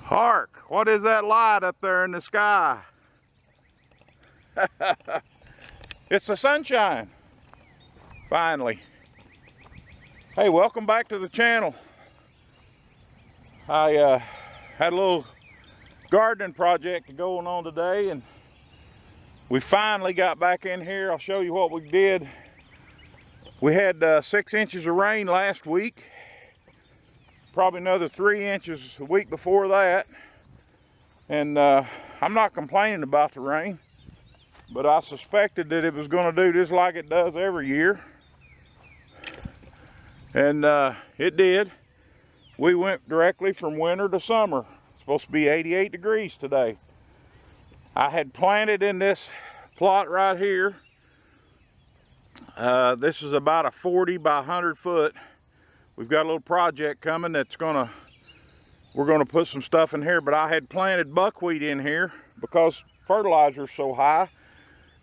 Hark! What is that light up there in the sky? It's the sunshine. Finally. Hey, welcome back to the channel. I had a little gardening project going on today, and we finally got back in here. I'll show you what we did. We had 6 inches of rain last week. Probably another 3 inches a week before that. And I'm not complaining about the rain, but I suspected that it was going to do just like it does every year. And it did. We went directly from winter to summer. It's supposed to be 88 degrees today. I had planted in this plot right here. This is about a 40 by 100 foot. We've got a little project coming that's we're gonna put some stuff in here, but I had planted buckwheat in here because fertilizer's so high,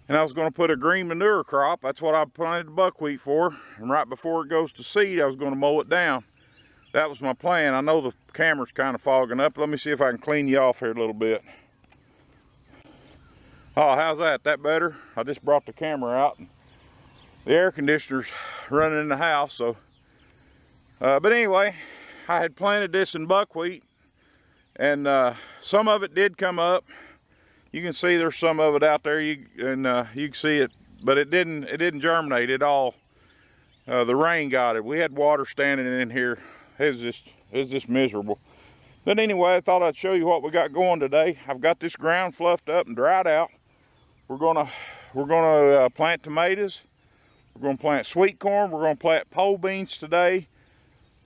and I was gonna put a green manure crop. That's what I planted buckwheat for, and right before it goes to seed, I was gonna mow it down. That was my plan. I know the camera's kind of fogging up. Let me see if I can clean you off here a little bit. Oh, how's that? That better? I just brought the camera out, and the air conditioner's running in the house, so. But anyway, I had planted this in buckwheat, and some of it did come up. You can see there's some of it out there, you can see it, but it didn't germinate at all. The rain got it. We had water standing in here. It was just miserable. But anyway, I thought I'd show you what we got going today. I've got this ground fluffed up and dried out. We're gonna plant tomatoes. We're gonna plant sweet corn. We're gonna plant pole beans today.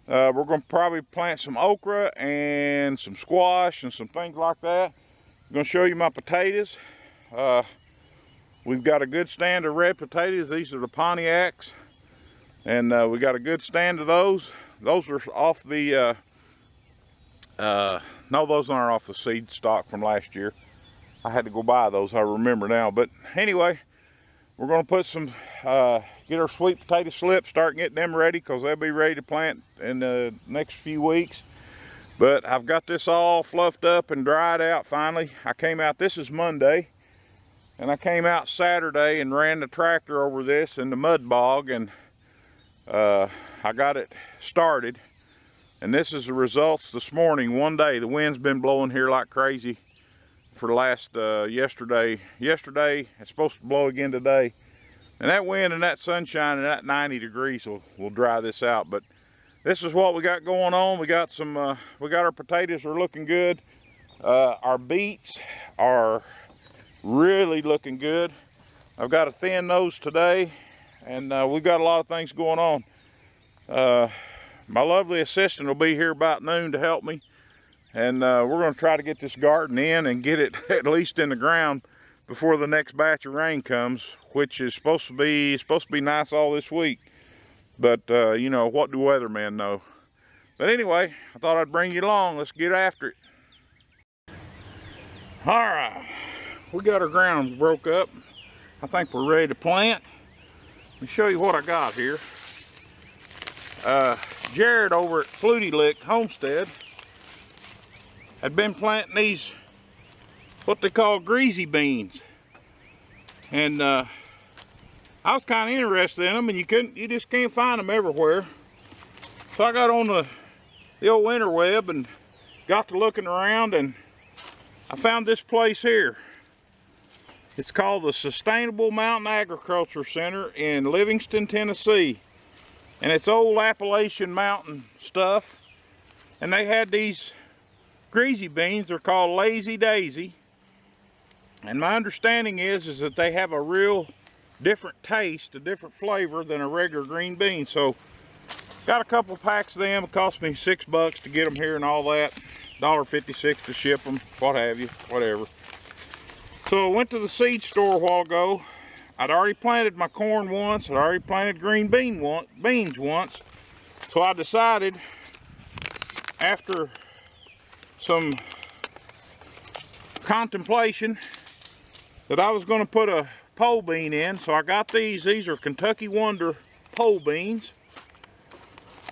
We're going to probably plant some okra and some squash and some things like that. I'm going to show you my potatoes. We've got a good stand of red potatoes. These are the Pontiacs. And we got a good stand of those. Those are off the, no, those aren't off the seed stock from last year. I had to go buy those, I remember now. But anyway, we're going to put some, get our sweet potato slips, start getting them ready, because they'll be ready to plant in the next few weeks. But I've got this all fluffed up and dried out finally. I came out, this is Monday, and I came out Saturday and ran the tractor over this in the mud bog, and I got it started. And this is the results this morning. One day, the wind's been blowing here like crazy for the last, yesterday, it's supposed to blow again today. And that wind and that sunshine and that 90 degrees will dry this out. But this is what we got going on. We got some, we got our potatoes are looking good. Our beets are really looking good. I've got a thin nose today, and we've got a lot of things going on. My lovely assistant will be here about noon to help me. And we're going to try to get this garden in and get it at least in the ground before the next batch of rain comes, which is supposed to be nice all this week. But you know, what do weathermen know? But anyway, I thought I'd bring you along. Let's get after it. All right, we got our ground broke up. I think we're ready to plant. Let me show you what I got here. Jared over at Flutie Lick Homestead had been planting these, what they call greasy beans, and I was kind of interested in them, and you just can't find them everywhere. So I got on the old interweb and got to looking around, and I found this place here. It's called the Sustainable Mountain Agriculture Center in Livingston, Tennessee, and it's old Appalachian mountain stuff. And they had these greasy beans. They're called Lazy Daisy, and my understanding is that they have a real different taste, a different flavor than a regular green bean. So got a couple packs of them. It cost me $6 to get them here and all that, $1.56 to ship them, what have you, whatever. So I went to the seed store a while ago. I'd already planted my corn once. I'd already planted green beans once. So I decided, after some contemplation, that I was going to put a pole bean in. So I got these. These are Kentucky Wonder pole beans.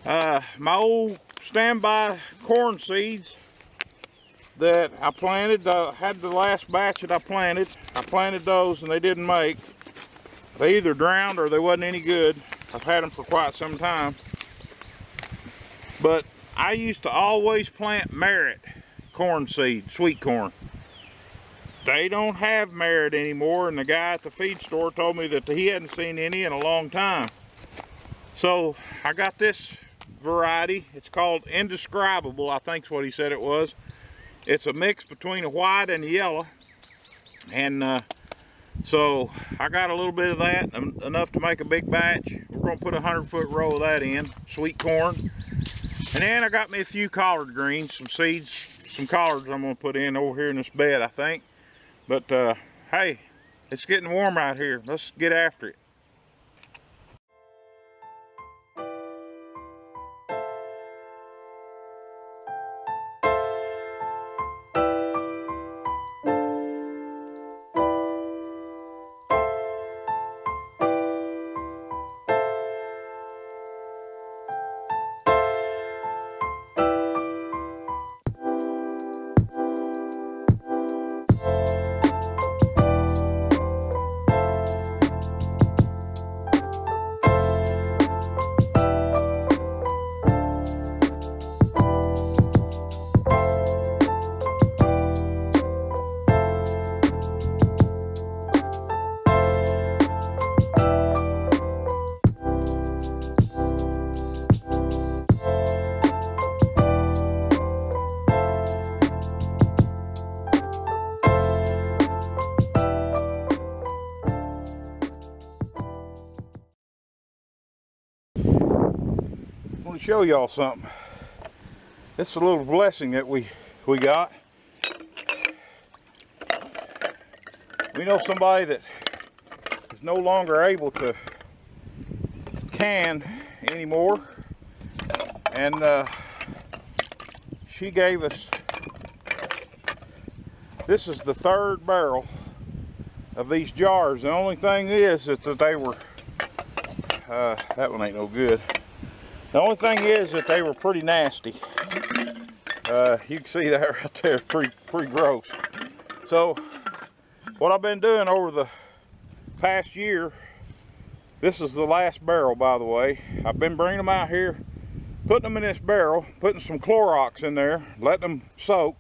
My old standby corn seeds that I planted, had the last batch that I planted those and they didn't make. They either drowned or they wasn't any good. I've had them for quite some time. But I used to always plant merit corn seed, sweet corn. They don't have merit anymore, and the guy at the feed store told me that he hadn't seen any in a long time. So I got this variety. It's called Indescribable, I think's what he said it was. It's a mix between a white and a yellow. And so I got a little bit of that, enough to make a big batch. We're going to put a 100-foot row of that in, sweet corn. And then I got me a few collard greens, some seeds, some collards I'm going to put in over here in this bed, I think. But hey, it's getting warm out here. Let's get after it. I want to show y'all something. It's a little blessing that we got. We know somebody that is no longer able to can anymore, and she gave us, this is the 3rd barrel of these jars. The only thing is that they were, that one ain't no good. The only thing is that they were pretty nasty. You can see that right there, pretty gross. So what I've been doing over the past year, this is the last barrel, by the way. I've been bringing them out here, putting them in this barrel, putting some Clorox in there, letting them soak,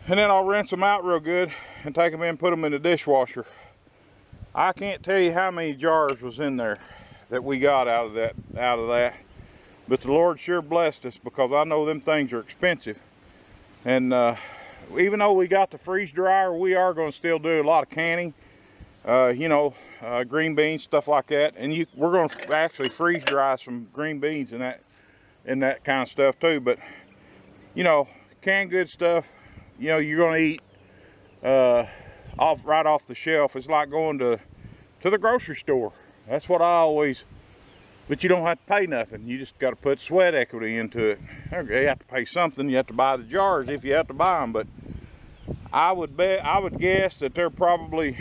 and then I'll rinse them out real good and take them in and put them in the dishwasher. I can't tell you how many jars was in there that we got out of that, but the Lord sure blessed us, because I know them things are expensive. And even though we got the freeze dryer, we are going to still do a lot of canning, you know, green beans, stuff like that. And we're going to actually freeze dry some green beans and that kind of stuff too. But you know, canned good stuff, you know, you're going to eat right off the shelf. It's like going to the grocery store. That's what I always, but you don't have to pay nothing. You just got to put sweat equity into it. Okay, you have to pay something. You have to buy the jars if you have to buy them. But I would guess that there are probably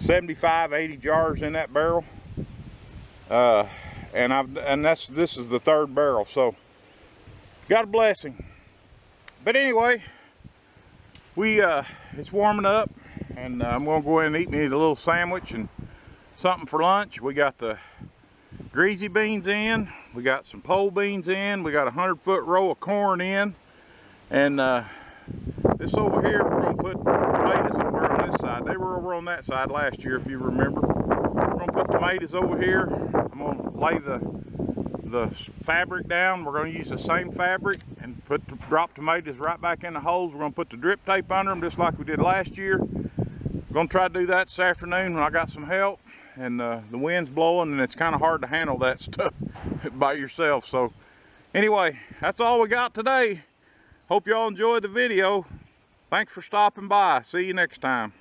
75, 80 jars in that barrel. And this is the 3rd barrel. So got a blessing. But anyway, it's warming up, and I'm gonna go ahead and eat me a little sandwich and something for lunch. We got the greasy beans in, we got some pole beans in, we got a 100-foot row of corn in, and this over here, we're gonna put tomatoes over on this side. They were over on that side last year, if you remember. We're gonna put tomatoes over here. I'm gonna lay the fabric down. We're gonna use the same fabric and drop tomatoes right back in the holes. We're gonna put the drip tape under them just like we did last year. We're gonna try to do that this afternoon when I got some help. And the wind's blowing, and it's kind of hard to handle that stuff by yourself. So anyway, that's all we got today. Hope y'all enjoyed the video. Thanks for stopping by. See you next time.